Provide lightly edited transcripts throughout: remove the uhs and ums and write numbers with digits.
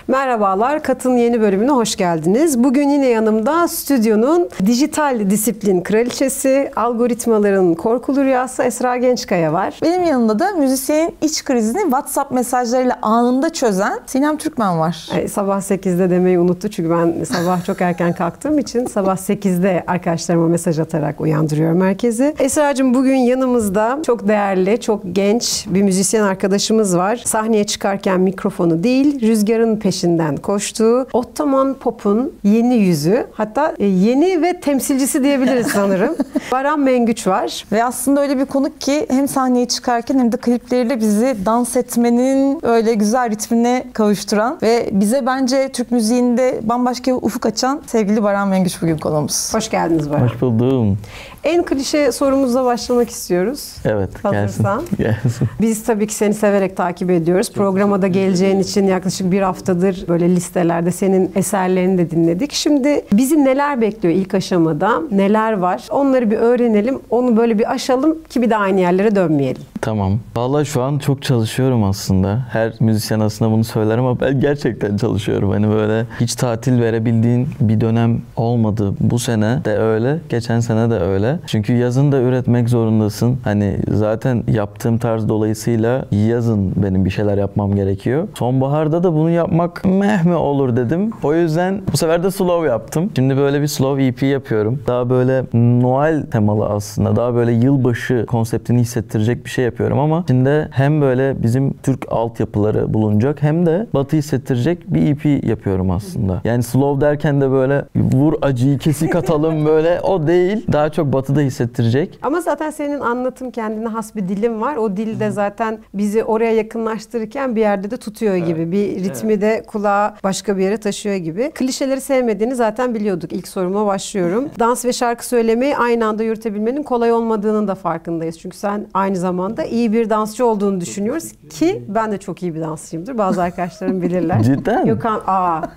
Merhabalar, Kat'ın yeni bölümüne hoş geldiniz. Bugün yine yanımda stüdyonun dijital disiplin kraliçesi, algoritmaların korkulu rüyası Esra Gençkaya var. Benim yanımda da müzisyenin iç krizini WhatsApp mesajlarıyla anında çözen Sinem Türkmen var. Sabah 8'de demeyi unuttu çünkü ben sabah çok erken kalktığım için sabah 8'de arkadaşlarıma mesaj atarak uyandırıyorum herkesi. Esra'cığım bugün yanımızda çok değerli, çok genç bir müzisyen arkadaşımız var. Sahneye çıkarken mikrofonu değil, rüzgarın peşinden koştuğu Ottoman Pop'un yeni yüzü, hatta yeni ve temsilcisi diyebiliriz sanırım. Baran Mengüç var. Ve aslında öyle bir konuk ki hem sahneye çıkarken hem de klipleriyle bizi dans etmenin öyle güzel ritmine kavuşturan ve bize bence Türk müziğinde bambaşka bir ufuk açan sevgili Baran Mengüç bugün konuğumuz. Hoş geldiniz Baran. Hoş buldum. En klişe sorumuzla başlamak istiyoruz. Evet, hazırsan. gelsin. Biz tabii ki seni severek takip ediyoruz. Programa da geleceğin için yaklaşık bir haftadır böyle listelerde senin eserlerini de dinledik. Şimdi bizi neler bekliyor ilk aşamada? Neler var? Onları bir öğrenelim. Onu böyle bir aşalım ki bir daha aynı yerlere dönmeyelim. Tamam. Vallahi şu an çok çalışıyorum aslında. Her müzisyen aslında bunu söyler ama ben gerçekten çalışıyorum. Hani böyle hiç tatil verebildiğin bir dönem olmadı. Bu sene de öyle, geçen sene de öyle. Çünkü yazın da üretmek zorundasın. Hani zaten yaptığım tarz dolayısıyla yazın benim bir şeyler yapmam gerekiyor. Sonbaharda da bunu yapmak meh olur dedim. O yüzden bu sefer de slow yaptım. Şimdi böyle bir slow EP yapıyorum. Daha böyle Noel temalı aslında. Daha böyle yılbaşı konseptini hissettirecek bir şey yapıyorum ama içinde hem böyle bizim Türk altyapıları bulunacak hem de Batı hissettirecek bir EP yapıyorum aslında. Yani slow derken de böyle vur acıyı kesik atalım böyle o değil. Daha çok Batı'da hissettirecek. Ama zaten senin anlatım kendine has bir dilin var. O dil de zaten bizi oraya yakınlaştırırken bir yerde de tutuyor gibi. Bir ritmi de kulağa başka bir yere taşıyor gibi. Klişeleri sevmediğini zaten biliyorduk. İlk soruma başlıyorum. Dans ve şarkı söylemeyi aynı anda yürütebilmenin kolay olmadığının da farkındayız. Çünkü sen aynı zamanda iyi bir dansçı olduğunu düşünüyoruz ki ben de çok iyi bir dansçıyımdır. Bazı arkadaşlarım bilirler. Cidden?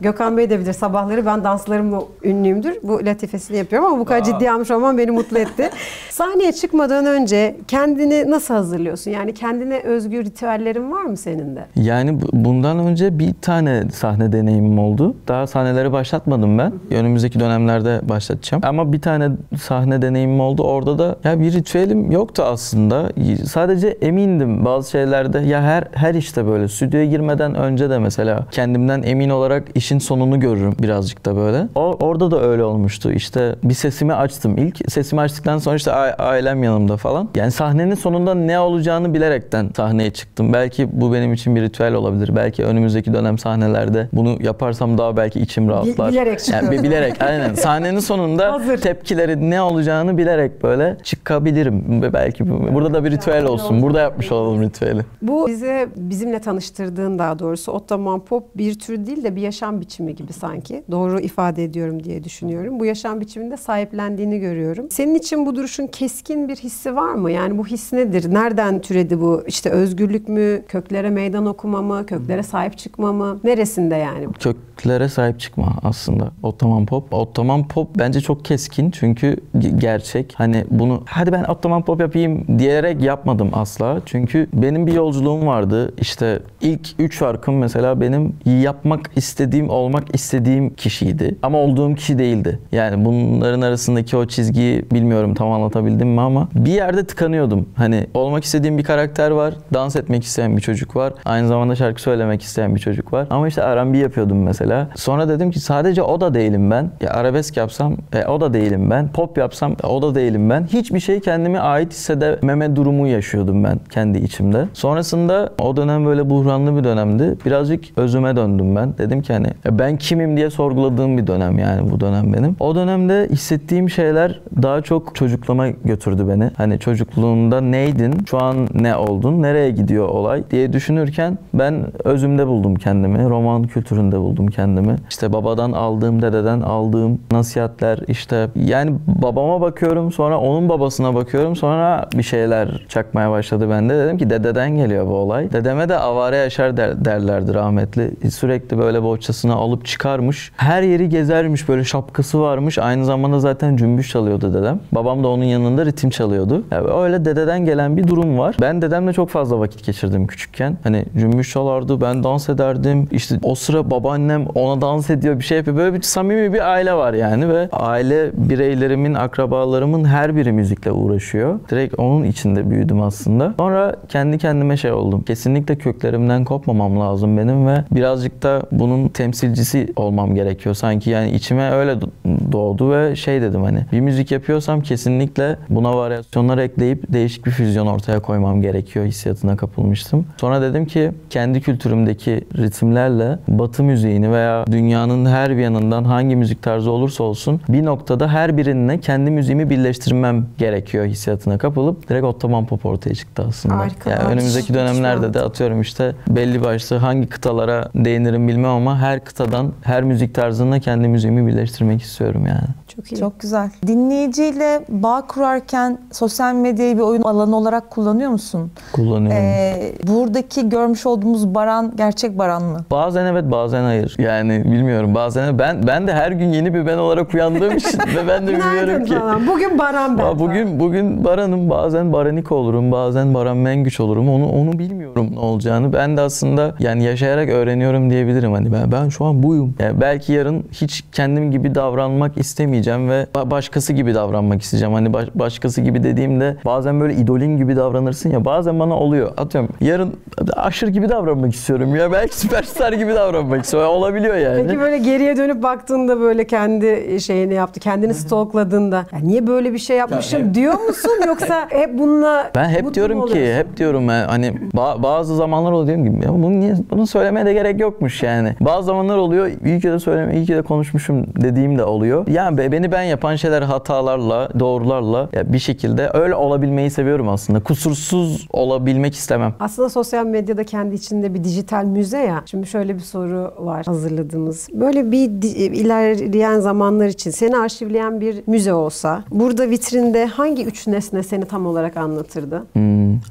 Gökhan Bey de bilir. Sabahları ben danslarımla ünlüyümdür. Bu latifesini yapıyorum ama bu kadar ciddi almış olmam beni mutlu etti. Sahneye çıkmadan önce kendini nasıl hazırlıyorsun? Yani kendine özgü ritüellerin var mı senin de? Yani bundan önce bir tane sahne deneyimim oldu. Daha sahneleri başlatmadım ben. Önümüzdeki dönemlerde başlatacağım. Ama bir tane sahne deneyimim oldu. Orada da ya bir ritüelim yoktu aslında. Sadece emindim bazı şeylerde. Ya her işte böyle stüdyoya girmeden önce de mesela kendimden emin olarak işin sonunu görürüm birazcık da böyle. Orada da öyle olmuştu. İşte bir sesimi açtım ilk. Sesimi açtıktan sonra işte ailem yanımda falan. Yani sahnenin sonunda ne olacağını bilerekten sahneye çıktım. Belki bu benim için bir ritüel olabilir. Belki önümüzdeki dönem sahnelerde bunu yaparsam daha belki içim rahatlar. Bilerek çıkıyorum. Yani bilerek aynen. Sahnenin sonunda tepkileri ne olacağını bilerek böyle çıkabilirim. Belki burada da bir ritüel olsun. Burada yapmış olalım ritüeli. Bu bizimle tanıştırdığın daha doğrusu Ottoman Pop bir tür değil de bir yaşam biçimi gibi sanki. Doğru ifade ediyorum diye düşünüyorum. Bu yaşam biçiminde sahiplendiğini görüyorum. Senin için bu duruşun keskin bir hissi var mı? Yani bu his nedir? Nereden türedi bu? İşte özgürlük mü? Köklere meydan okuma mı? Köklere sahip çıkma mı? Neresinde yani? Köklere sahip çıkma aslında. Ottoman Pop. Ottoman Pop bence çok keskin çünkü gerçek. Hani bunu hadi ben Ottoman Pop yapayım diyerek yapmadım asla. Çünkü benim bir yolculuğum vardı. İşte ilk 3 şarkım mesela benim yapmak istediğim, olmak istediğim kişiydi. Ama olduğum kişi değildi. Yani bunların arasındaki o çizgiyi bilmiyorum tam anlatabildim mi ama bir yerde tıkanıyordum. Hani olmak istediğim bir karakter var. Dans etmek isteyen bir çocuk var. Aynı zamanda şarkı söylemek isteyen bir çocuk var. Ama işte R&B yapıyordum mesela. Sonra dedim ki sadece o da değilim ben. Ya arabesk yapsam o da değilim ben. Pop yapsam o da değilim ben. Hiçbir şey kendime ait hissedememe durumu yaşıyordum ben kendi içimde. Sonrasında o dönem böyle buhranlı bir dönemdi. Birazcık özüme döndüm ben. Dedim ki hani ben kimim diye sorguladığım bir dönem yani bu dönem benim. O dönemde hissettiğim şeyler daha çok çocuklama götürdü beni. Hani çocukluğunda neydin, şu an ne oldun, nereye gidiyor olay diye düşünürken ben özümde buldum kendimi. Roman kültüründe buldum kendimi. İşte babadan aldığım, dededen aldığım nasihatler işte yani babama bakıyorum sonra onun babasına bakıyorum sonra bir şeyler çakmaya başladı bende. Dedim ki dededen geliyor bu olay. Dedeme de avare yaşar derlerdi rahmetli. Sürekli böyle bohçasını alıp çıkarmış. Her yeri gezermiş böyle şapkası varmış. Aynı zamanda zaten cümbüş çalıyordu dedem. Babam da onun yanında ritim çalıyordu. Yani öyle dededen gelen bir durum var. Ben dedemle çok fazla vakit geçirdim küçükken. Hani cümbüş çalardı, ben dans ederdim. İşte o sıra babaannem ona dans ediyor, bir şey yapıyor. Böyle bir samimi bir aile var yani ve aile bireylerimin, akrabalarımın her biri müzikle uğraşıyor. Direkt onun içinde büyüdüm aslında. Sonra kendi kendime şey oldum. Kesinlikle köklerimden kopmamam lazım benim ve birazcık da bunun temsilcisi olmam gerekiyor. Sanki yani içime öyle doğdu ve şey dedim, hani bir müzik yapıyorsam kesinlikle buna varyasyonlar ekleyip değişik bir füzyon ortaya koymam gerekiyor hissiyatına kapılmıştım. Sonra dedim ki kendi kültürümdeki ritimlerle Batı müziğini veya dünyanın her bir yanından hangi müzik tarzı olursa olsun bir noktada her birinle kendi müziğimi birleştirmem gerekiyor hissiyatına kapılıp direkt Ottoman Pop ortaya çıktı aslında. Harika. Yani önümüzdeki dönemlerde de atıyorum işte belli başlı hangi kıtalara değinirim bilmem ama her kıtadan, her müzik tarzında kendi müziğimi birleştirmek istiyorum yani. Çok iyi. Çok güzel. Dinleyiciyle bağ kurarken sosyal medyayı bir oyun alanı olarak kullanıyor musun? Kullanıyorum. Buradaki görmüş olduğumuz Baran gerçek Baran mı? Bazen evet, bazen hayır. Yani bilmiyorum, bazen ben de her gün yeni bir ben olarak uyandığım için ve ben de bilmiyorum ki. Falan. Bugün Baran ben. Bugün Baran'ım, bazen Baranik olurum, bazen Baran Mengüç olurum. Onu bilmiyorum ne olacağını. Ben de aslında yani yaşayarak öğreniyorum diyebilirim. Hani ben şu an buyum. Yani belki yarın hiç kendim gibi davranmak istemeyeceğim ve başkası gibi davranmak isteyeceğim. Hani başkası gibi dediğimde bazen böyle idolün gibi davranırsın ya, bazen bana oluyor. Atıyorum yarın aşırı gibi davranmak istiyorum ya, belki süperstar gibi davranmak istiyorum. Olabiliyor yani. Peki böyle geriye dönüp baktığında böyle kendi şeyini yaptı, kendini stalkladığında ya niye böyle bir şey yapmışım diyor musun, yoksa hep bununla ben hep mutlu diyorum mu ki, oluyorsun? hep diyorum yani, hani bazı zamanlar oluyor diyorum ki ya bunu söylemeye de gerek yokmuş yani. Bazı zamanlar oluyor iyi ki de iyi ki de konuşmuşum dediğim de oluyor. Yani beni ben yapan şeyler hatalarla, doğrularla ya bir şekilde öyle olabilmeyi seviyorum aslında. Kusursuz olabilmek istemem. Aslında sosyal medyada kendi içinde bir dijital müze ya. Şimdi şöyle bir soru var hazırladığımız. Böyle bir ilerleyen zamanlar için seni arşivleyen bir müze olsa, burada vitrinde hangi üç nesne seni tam olarak anlatırdı?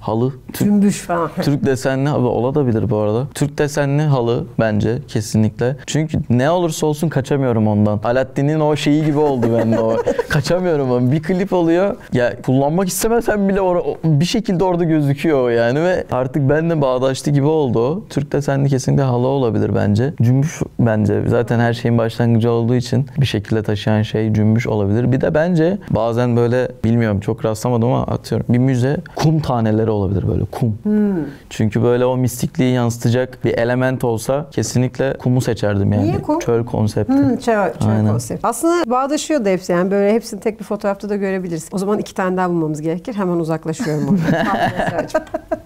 Halı. Cümbüş falan. Türk desenli halı olabilir bu arada. Türk desenli halı bence kesinlikle. Çünkü ne olursa olsun kaçamıyorum ondan. Alaaddin'in o şeyi gibi oldu bende o. Kaçamıyorum ama bir klip oluyor. Ya kullanmak istemesem bile bir şekilde orada gözüküyor o yani ve artık benimle bağdaştı gibi oldu o. Türk desenli kesinlikle halı olabilir bence. Cümbüş bence zaten her şeyin başlangıcı olduğu için bir şekilde taşıyan şey cümbüş olabilir. Bir de bence bazen böyle bilmiyorum çok rastlamadım ama atıyorum bir müze kum taneleri olabilir, böyle kum. Çünkü böyle o mistikliği yansıtacak bir element olsa kesinlikle kumu seçerdim yani. Niye kum? Çöl konsepti. Çöl Aynen. konsepti. Aslında bağdaşıyor da hepsi yani, böyle hepsini tek bir fotoğrafta da görebiliriz. O zaman 2 tane daha bulmamız gerekir. Hemen uzaklaşıyorum oradan.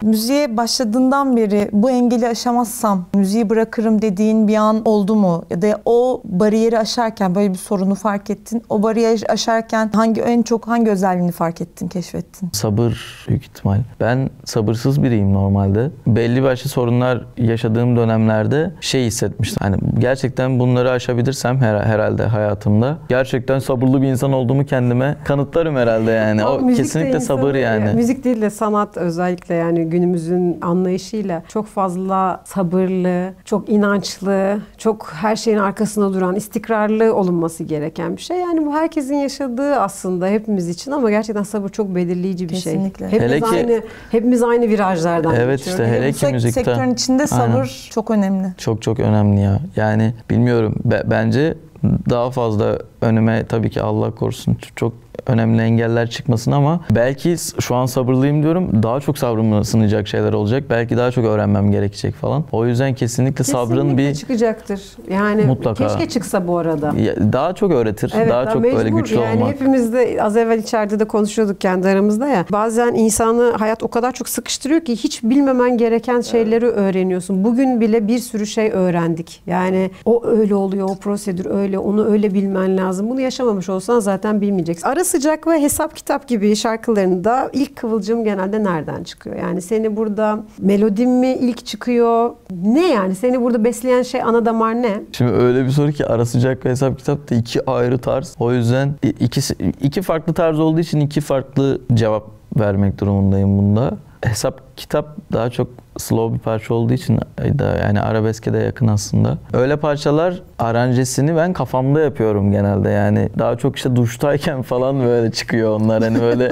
Müziğe başladığından beri bu engeli aşamazsam müziği bırakırım dediğin bir an oldu mu? Ya da o bariyeri aşarken böyle bir sorunu fark ettin. O bariyeri aşarken en çok hangi özelliğini fark ettin, keşfettin? Sabır büyük ihtimal. Ben sabırsız biriyim normalde. Belli başlı sorunlar yaşadığım dönemlerde şey hissetmiştim. Hani gerçekten bunları aşabilirsem herhalde hayatımda gerçekten sabırlı bir insan olduğumu kendime kanıtlarım herhalde yani. O kesinlikle sabır yani. Müzik değil de sanat özellikle yani günümüzün anlayışıyla çok fazla sabırlı, çok inançlı, çok her şeyin arkasında duran, istikrarlı olunması gereken bir şey. Yani bu herkesin yaşadığı aslında hepimiz için, ama gerçekten sabır çok belirleyici bir Kesinlikle. şey. Hepimiz aynı virajlardan Evet geçiyoruz. işte hele ki müzikte. Sektörün içinde sabır çok önemli. Çok önemli ya. Yani bilmiyorum, bence daha fazla önüme tabii ki Allah korusun çok önemli engeller çıkmasın ama belki şu an sabırlıyım diyorum, daha çok sabrımı sınayacak şeyler olacak. Belki daha çok öğrenmem gerekecek falan. O yüzden kesinlikle sabrın bir çıkacaktır. Yani mutlaka. Keşke çıksa bu arada. Daha çok öğretir. Evet, daha çok mecbur. böyle güçlü yani olmak. Hepimiz de az evvel içeride de konuşuyorduk kendi aramızda ya. Bazen insanı hayat o kadar çok sıkıştırıyor ki hiç bilmemen gereken şeyleri öğreniyorsun. Bugün bile bir sürü şey öğrendik. Yani o öyle oluyor, o prosedür öyle, onu öyle bilmen lazım. Bunu yaşamamış olsan zaten bilmeyeceksin. Ara Sıcak ve Hesap Kitap gibi şarkılarında ilk kıvılcım genelde nereden çıkıyor? Yani seni burada melodin mi ilk çıkıyor? Ne yani? Seni burada besleyen şey, ana damar ne? Şimdi öyle bir soru ki Ara Sıcak ve Hesap Kitap da iki ayrı tarz. O yüzden iki farklı tarz olduğu için iki farklı cevap vermek durumundayım bunda. Hesap kitap daha çok slow bir parça olduğu için yani arabeske de yakın aslında. Öyle parçalar aranjesini ben kafamda yapıyorum genelde yani. Daha çok işte duştayken falan böyle çıkıyor onlar hani böyle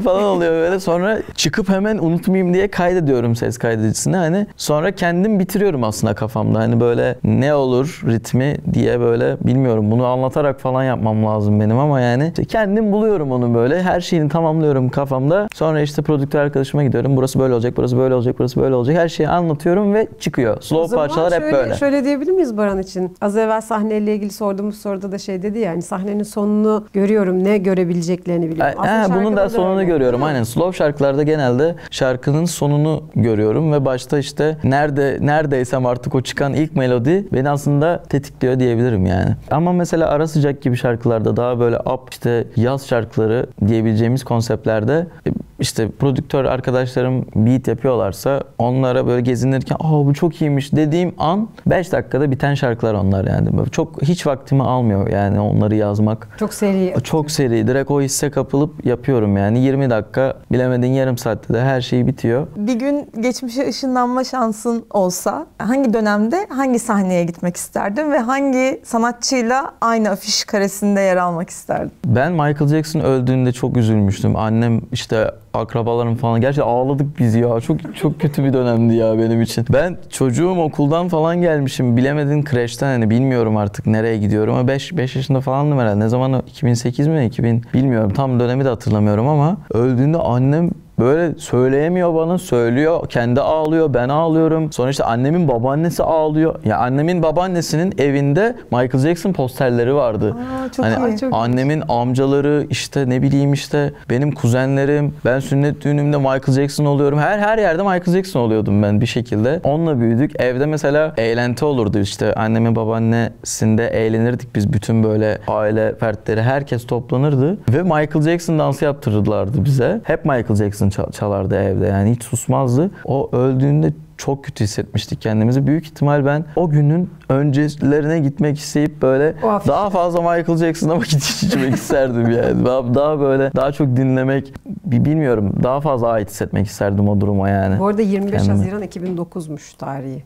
falan oluyor böyle. Sonra çıkıp hemen unutmayayım diye kaydediyorum ses kaydedicisine hani. Sonra kendim bitiriyorum aslında kafamda. Hani böyle ne olur ritmi diye böyle bilmiyorum. Bunu anlatarak falan yapmam lazım benim ama yani işte kendim buluyorum onu böyle. Her şeyini tamamlıyorum kafamda. Sonra işte prodüktör arkadaşıma gidiyorum. Burası böyle olacak, burası böyle olacak, burası böyle olacak. Her şeyi anlatıyorum ve çıkıyor. Slow parçalar hep böyle. Şöyle diyebilir miyiz Baran için? Az evvel sahneyle ilgili sorduğumuz soruda da şey dedi ya, hani sahnenin sonunu görüyorum, ne görebileceklerini biliyorum. Bunun da sonunu öyle görüyorum. Aynen. Slow şarkılarda genelde şarkının sonunu görüyorum ve başta işte neredeysem artık o çıkan ilk melodi beni aslında tetikliyor diyebilirim yani. Ama mesela Ara Sıcak gibi şarkılarda daha böyle işte yaz şarkıları diyebileceğimiz konseptlerde işte prodüktör arkadaşlarım beat yapıyorlarsa onlara böyle gezinirken bu çok iyiymiş dediğim an 5 dakikada biten şarkılar onlar yani. Böyle çok hiç vaktimi almıyor yani onları yazmak. Çok seri. Çok seri. Direkt o hisse kapılıp yapıyorum yani. 20 dakika, bilemedin yarım saatte de her şey bitiyor. Bir gün geçmişe ışınlanma şansın olsa hangi dönemde hangi sahneye gitmek isterdin ve hangi sanatçıyla aynı afiş karesinde yer almak isterdin? Ben Michael Jackson öldüğünde çok üzülmüştüm. Annem işte akrabalarım falan gerçekten ağladık biz ya. Çok kötü bir dönemdi ya benim için. Ben çocuğum okuldan falan gelmişim. Bilemedin kreşten hani bilmiyorum artık nereye gidiyorum ama 5 yaşında falandım herhalde. Ne zaman 2008 mi 2000 bilmiyorum. Tam dönemi de hatırlamıyorum ama öldüğünde annem böyle söyleyemiyor bana, söylüyor. Kendi ağlıyor, ben ağlıyorum. Sonra işte annemin babaannesi ağlıyor. Ya annemin babaannesinin evinde Michael Jackson posterleri vardı. Çok hani iyi. Annemin amcaları işte ne bileyim işte benim kuzenlerim. Ben sünnet düğünümde Michael Jackson oluyorum. Her yerde Michael Jackson oluyordum ben bir şekilde. Onunla büyüdük. Evde mesela eğlenti olurdu işte. Annemin babaannesinde eğlenirdik biz bütün böyle aile fertleri. Herkes toplanırdı. Ve Michael Jackson dansı yaptırırlardı bize. Hep Michael Jackson çalardı evde yani hiç susmazdı. O öldüğünde çok kötü hissetmiştik kendimizi. Büyük ihtimal ben o günün öncelerine gitmek isteyip böyle daha fazla Michael Jackson'a vakit geçirmek isterdim yani. Daha böyle daha çok dinlemek bilmiyorum. Daha fazla ait hissetmek isterdim o duruma yani. Bu arada 25 kendime. Haziran 2009'muş tarihi.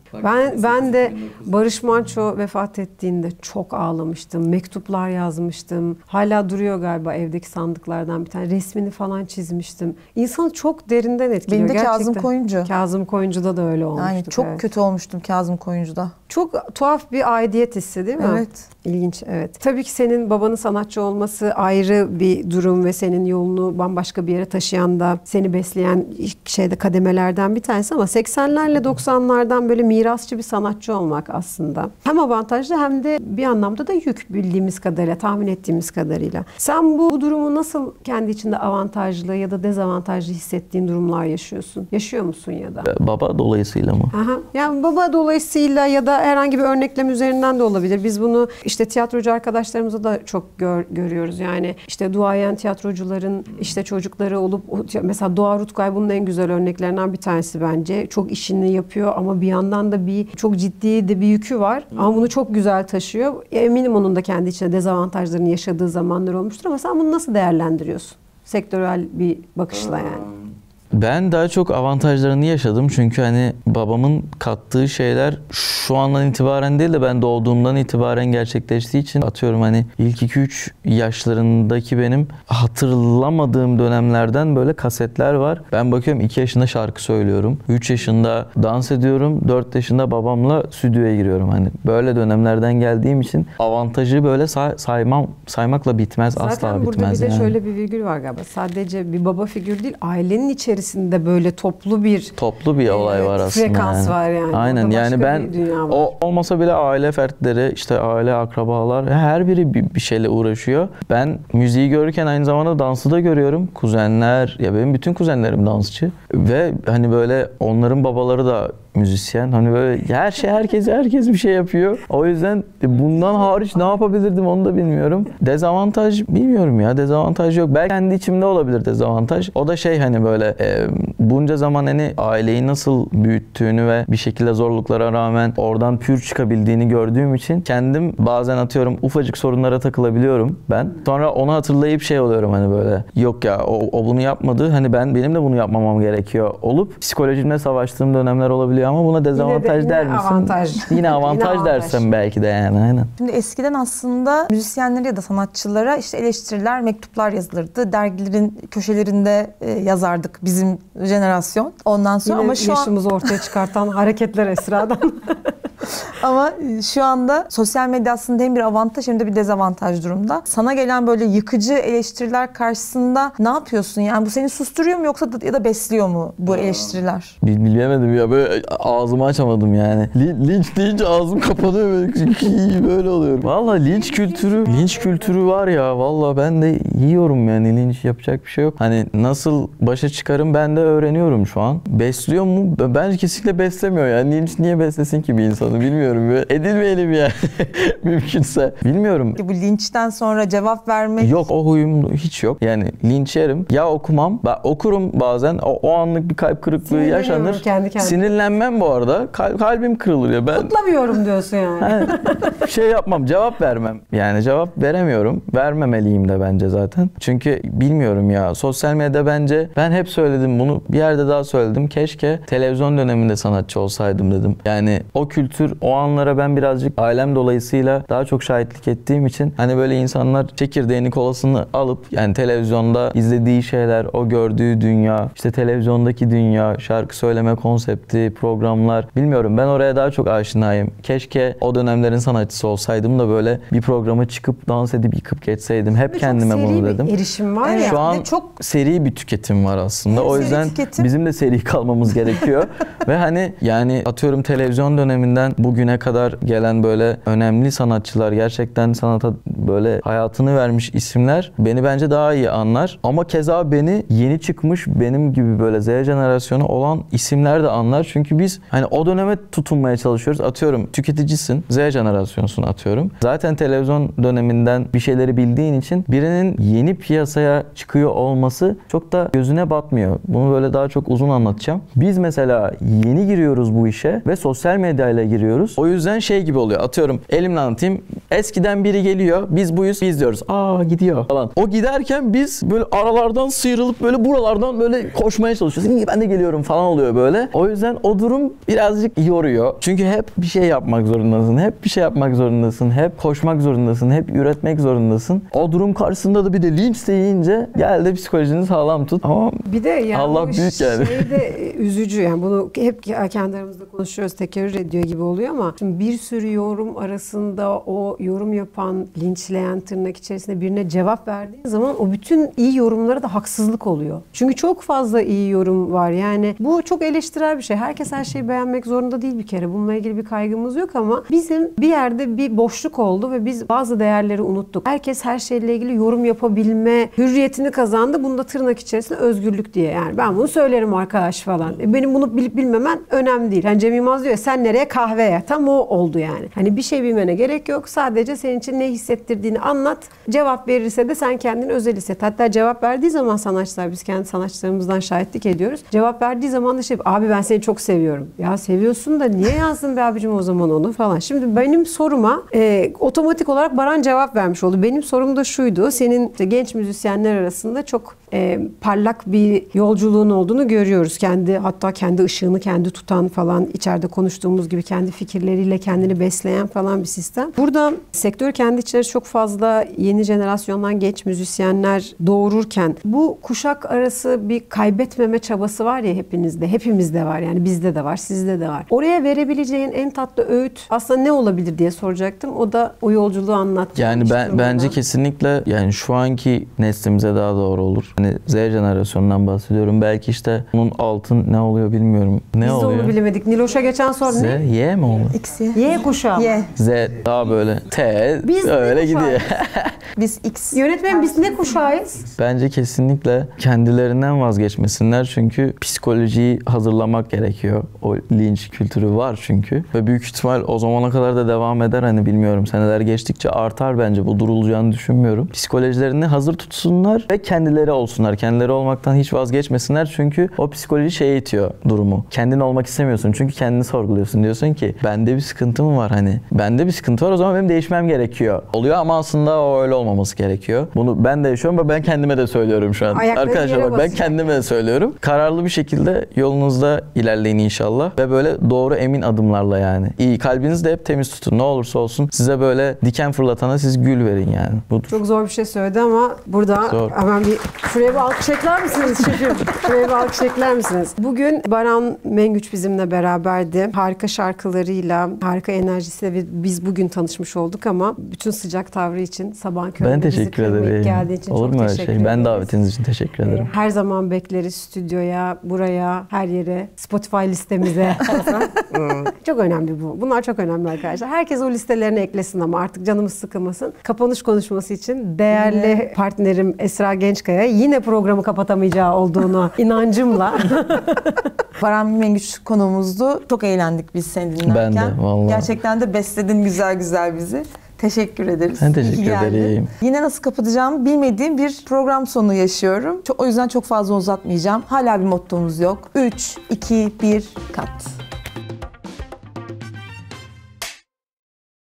Ben de Barış Manço vefat ettiğinde çok ağlamıştım. Mektuplar yazmıştım. Hala duruyor galiba evdeki sandıklardan bir tane. Resmini falan çizmiştim. İnsanı çok derinden etkiliyor Benim de gerçekten. Kazım Koyuncu. Kazım Koyuncu'da da öyle olmuştu. Yani çok kötü olmuştum Kazım Koyuncu'da. Çok tuhaf bir aidiyet hissi değil mi? Evet. İlginç, evet. Tabii ki senin babanın sanatçı olması ayrı bir durum ve senin yolunu bambaşka bir yere taşıyan da seni besleyen kademelerden bir tanesi ama 80'lerle 90'lardan böyle mirasçı bir sanatçı olmak aslında hem avantajlı hem de bir anlamda da yük bildiğimiz kadarıyla, tahmin ettiğimiz kadarıyla. Sen bu durumu nasıl kendi içinde avantajlı ya da dezavantajlı hissettiğin durumlar yaşıyorsun? Yaşıyor musun ya da? Baba dolayısıyla mı? Aha. Yani baba dolayısıyla ya da herhangi bir örneklem üzerinden de olabilir. Biz bunu işte tiyatrocu arkadaşlarımızda da çok görüyoruz. Yani işte duayen tiyatrocuların işte çocukları olup mesela Doğa Rutkay bunun en güzel örneklerinden bir tanesi bence. Çok işini yapıyor ama bir yandan da çok ciddi de bir yükü var. Ama bunu çok güzel taşıyor. Eminim onun da kendi içinde dezavantajlarını yaşadığı zamanlar olmuştur ama sen bunu nasıl değerlendiriyorsun? Sektörel bir bakışla yani. Ben daha çok avantajlarını yaşadım çünkü hani babamın kattığı şeyler şu andan itibaren değil de ben doğduğumdan itibaren gerçekleştiği için atıyorum hani ilk 2-3 yaşlarındaki benim hatırlamadığım dönemlerden böyle kasetler var. Ben bakıyorum 2 yaşında şarkı söylüyorum. 3 yaşında dans ediyorum. 4 yaşında babamla stüdyoya giriyorum. Hani böyle dönemlerden geldiğim için avantajı böyle saymakla bitmez. Zaten asla bitmez. Zaten burada bir de yani. şöyle bir virgül var galiba. Sadece bir baba figürü değil, ailenin içerisinde böyle toplu bir olay var aslında. Frekans yani. var yani. Aynen yani ben o olmasa bile aile fertleri, işte aile akrabalar her biri bir şeyle uğraşıyor. Ben müziği görürken aynı zamanda dansı da görüyorum. Kuzenler, ya benim bütün kuzenlerim dansçı ve hani böyle onların babaları da müzisyen. Hani böyle her şey herkes bir şey yapıyor. O yüzden bundan hariç ne yapabilirdim onu da bilmiyorum. Dezavantaj bilmiyorum ya. Dezavantaj yok. Belki kendi içimde olabilir dezavantaj. O da şey hani böyle bunca zaman hani aileyi nasıl büyüttüğünü ve bir şekilde zorluklara rağmen oradan pür çıkabildiğini gördüğüm için kendim bazen atıyorum ufacık sorunlara takılabiliyorum ben. Sonra onu hatırlayıp şey oluyorum hani böyle yok ya o bunu yapmadı. Hani benim de bunu yapmamam gerekiyor olup psikolojimle savaştığım dönemler olabiliyor ama buna dezavantaj der misin? Avantaj. Yine avantaj dersem belki de yani aynen. Şimdi eskiden aslında müzisyenlere ya da sanatçılara işte eleştiriler, mektuplar yazılırdı. Dergilerin köşelerinde yazardık bizim jenerasyon. Ondan sonra Yine ama şu yaşımızı ortaya çıkartan hareketler Esra'dan. Ama şu anda sosyal medya aslında hem bir avantaj hem de bir dezavantaj durumda. Sana gelen böyle yıkıcı eleştiriler karşısında ne yapıyorsun? Yani bu seni susturuyor mu yoksa ya da besliyor mu bu eleştiriler? Bilemedim ya böyle ağzımı açamadım yani. Linç deyince ağzım kapanıyor böyle oluyorum. Valla linç kültürü var ya. Valla ben de yiyorum yani linç yapacak bir şey yok. Hani nasıl başa çıkarım ben de öğreniyorum şu an. Besliyor mu? Bence kesinlikle beslemiyor yani. Linç niye beslesin ki bir insanı bilmiyorum. Edilmeyelim yani mümkünse. Bilmiyorum. Bu linçten sonra cevap vermek... Yok o huyum hiç yok. Yani linç yerim. Ya okumam. Ben okurum bazen. O anlık bir kalp kırıklığı yaşanır. Kendi kendine. Sinirlenmem bu arada. Kalbim kırılır ya. Ben Kutlamıyorum diyorsun yani. hani şey yapmam. Cevap vermem. Yani cevap veremiyorum. Vermemeliyim de bence zaten. Çünkü bilmiyorum ya. Sosyal medya bence ben hep söyledim bunu. Bir yerde daha söyledim. Keşke televizyon döneminde sanatçı olsaydım dedim. Yani o kültür, o anlara ben birazcık ailem dolayısıyla daha çok şahitlik ettiğim için hani böyle insanlar çekirdeğini kolasını alıp yani televizyonda izlediği şeyler, o gördüğü dünya, işte televizyondaki dünya, şarkı söyleme konsepti, programlar bilmiyorum ben oraya daha çok aşinayım. Keşke o dönemlerin sanatçısı olsaydım da böyle bir programa çıkıp dans edip yıkıp geçseydim. Hep kendime bunu dedim. Erişim var ya. Şu an çok seri bir tüketim var aslında. O yüzden bizim de seri kalmamız gerekiyor. Ve hani yani atıyorum televizyon döneminden bugüne kadar gelen böyle önemli sanatçılar, gerçekten sanata böyle hayatını vermiş isimler beni bence daha iyi anlar. Ama keza beni yeni çıkmış benim gibi böyle Z jenerasyonu olan isimler de anlar. Çünkü biz hani o döneme tutunmaya çalışıyoruz. Atıyorum tüketicisin, Z jenerasyonsun atıyorum. Zaten televizyon döneminden bir şeyleri bildiğin için birinin yeni piyasaya çıkıyor olması çok da gözüne batmıyor. Bunu böyle daha çok uzun anlatacağım. Biz mesela yeni giriyoruz bu işe ve sosyal medyayla giriyoruz. O yüzden şey gibi oluyor. Atıyorum elimle anlatayım. Eskiden biri geliyor. Biz buyuz. Biz diyoruz. Aa gidiyor falan. O giderken biz böyle aralardan sıyrılıp böyle buralardan böyle koşmaya çalışıyoruz. İyi ben de geliyorum falan oluyor böyle. O yüzden o durum birazcık yoruyor. Çünkü hep bir şey yapmak zorundasın. Hep bir şey yapmak zorundasın. Hep koşmak zorundasın. Hep üretmek zorundasın. O durum karşısında da bir de linç deyince gel de psikolojini sağlam tut. Ama bir de yani Allah büyük yani. Şey de üzücü yani bunu hep kendi aramızda konuşuyoruz. Tekerrür ediyor gibi oluyor ama şimdi bir sürü yorum arasında o yorum yapan, linçleyen tırnak içerisinde birine cevap verdiğin zaman o bütün iyi yorumlara da haksızlık oluyor. Çünkü çok fazla iyi yorum var. Yani bu çok eleştirel bir şey. Herkes her şeyi beğenmek zorunda değil bir kere. Bununla ilgili bir kaygımız yok ama bizim bir yerde bir boşluk oldu ve biz bazı değerleri unuttuk. Herkes her şeyle ilgili yorum yapabilme hürriyetini kazandı. Bunu da tırnak içerisinde özgürlük diye. Yani ben bunu söylerim arkadaş falan. Benim bunu bilip bilmemen önemli değil. Hani Cem Yılmaz diyor ya sen nereye kahveye? Tam o oldu yani. Hani bir şey bilmene gerek yok. Sadece senin için ne hissettirdiğini anlat. Cevap verirse de sen kendini özel hisset. Hatta cevap verdiği zaman sanatçılar, biz kendi sanatçılarımızdan şahitlik ediyoruz. Cevap verdiği zaman da şey, abi ben seni çok seviyorum. Ya seviyorsun da niye yazdın be abicim o zaman onu falan. Şimdi benim soruma otomatik olarak Baran cevap vermiş oldu. Benim sorum da şuydu. Senin genç müzisyenler arasında çok parlak bir yolculuğun olduğunu görüyoruz. Hatta kendi ışığını kendi tutan falan, içeride konuştuğumuz gibi kendi fikirleriyle kendini besleyen falan bir sistem. Burada sektör kendi içinde çok fazla yeni jenerasyondan genç müzisyenler doğururken bu kuşak arası bir kaybetmeme çabası var ya hepinizde. Hepimizde var yani, bizde de var, sizde de var. Oraya verebileceğin en tatlı öğüt aslında ne olabilir diye soracaktım. O da o yolculuğu anlat. Yani bence kesinlikle yani şu anki neslimize daha doğru olur. Hani Z jenerasyonundan bahsediyorum. Belki işte onun altın ne oluyor bilmiyorum. Ne Biz de oluyor? onu bilemedik. Niloş'a geçen soru Z, ne? Y mi oldu? X, Y. Y kuşağı. Y. Z daha böyle T Biz öyle ne gidiyor. Biz X. Yönetmenim biz ne kuşağıyız? Bence kesinlikle kendilerinden vazgeçmesinler çünkü psikolojiyi hazırlamak gerekiyor. O linç kültürü var çünkü ve büyük ihtimal o zamana kadar da devam eder, hani bilmiyorum, seneler geçtikçe artar, bence bu durulacağını düşünmüyorum. Psikolojilerini hazır tutsunlar ve kendileri olsunlar. Kendileri olmaktan hiç vazgeçmesinler çünkü o psikoloji şeye itiyor durumu. Kendin olmak istemiyorsun çünkü kendini sorguluyorsun. Diyorsun ki bende bir sıkıntı mı var, hani bende bir sıkıntı var, o zaman benim değişmem gerekiyor oluyor ama aslında o öyle olmaması gerekiyor. Bunu ben de yaşıyorum ve ben kendime de söylüyorum şu an. Ayakları Arkadaşlar yere bak, ben basacak. kendime de söylüyorum. Kararlı bir şekilde yolunuzda ilerleyin inşallah ve böyle doğru emin adımlarla yani. İyi, kalbinizi de hep temiz tutun. Ne olursa olsun size böyle diken fırlatana siz gül verin yani. Budur. Çok zor bir şey söyledi ama burada Zor. hemen şuraya bir alkış ekler misiniz şefim? Şuraya bir alkış ekler misiniz? Bugün Baran Mengüç bizimle beraberdi. Harika şarkılarıyla, harika enerjisiyle biz bugün tanışmış olduk ama bütün sıcak tavrı için sabahın köründe Ben bizi teşekkür kırmayıp ederim. geldiği için Olur çok mu öyle teşekkür şey? ederiz. Ben davetiniz için teşekkür ederim. Her zaman bekleriz stüdyoya, buraya, her yere, Spotify listemize. Çok önemli bu. Bunlar çok önemli arkadaşlar. Herkes o listelerine eklesin ama artık canımız sıkılmasın. Kapanış konuşması için değerli partnerim Esra Gençkaya yine programı kapatamayacağı olduğunu inancımla. Baran Mengüç konuğumuzdu. Çok eğlendik biz seni dinlerken. Ben de, vallahi. Gerçekten de besledin güzel güzel bizi. Teşekkür ederiz. Ben İyi teşekkür ki geldin. ederim. Yine nasıl kapatacağımı bilmediğim bir program sonu yaşıyorum. O yüzden çok fazla uzatmayacağım. Hala bir mottomuz yok. 3, 2, 1, kat.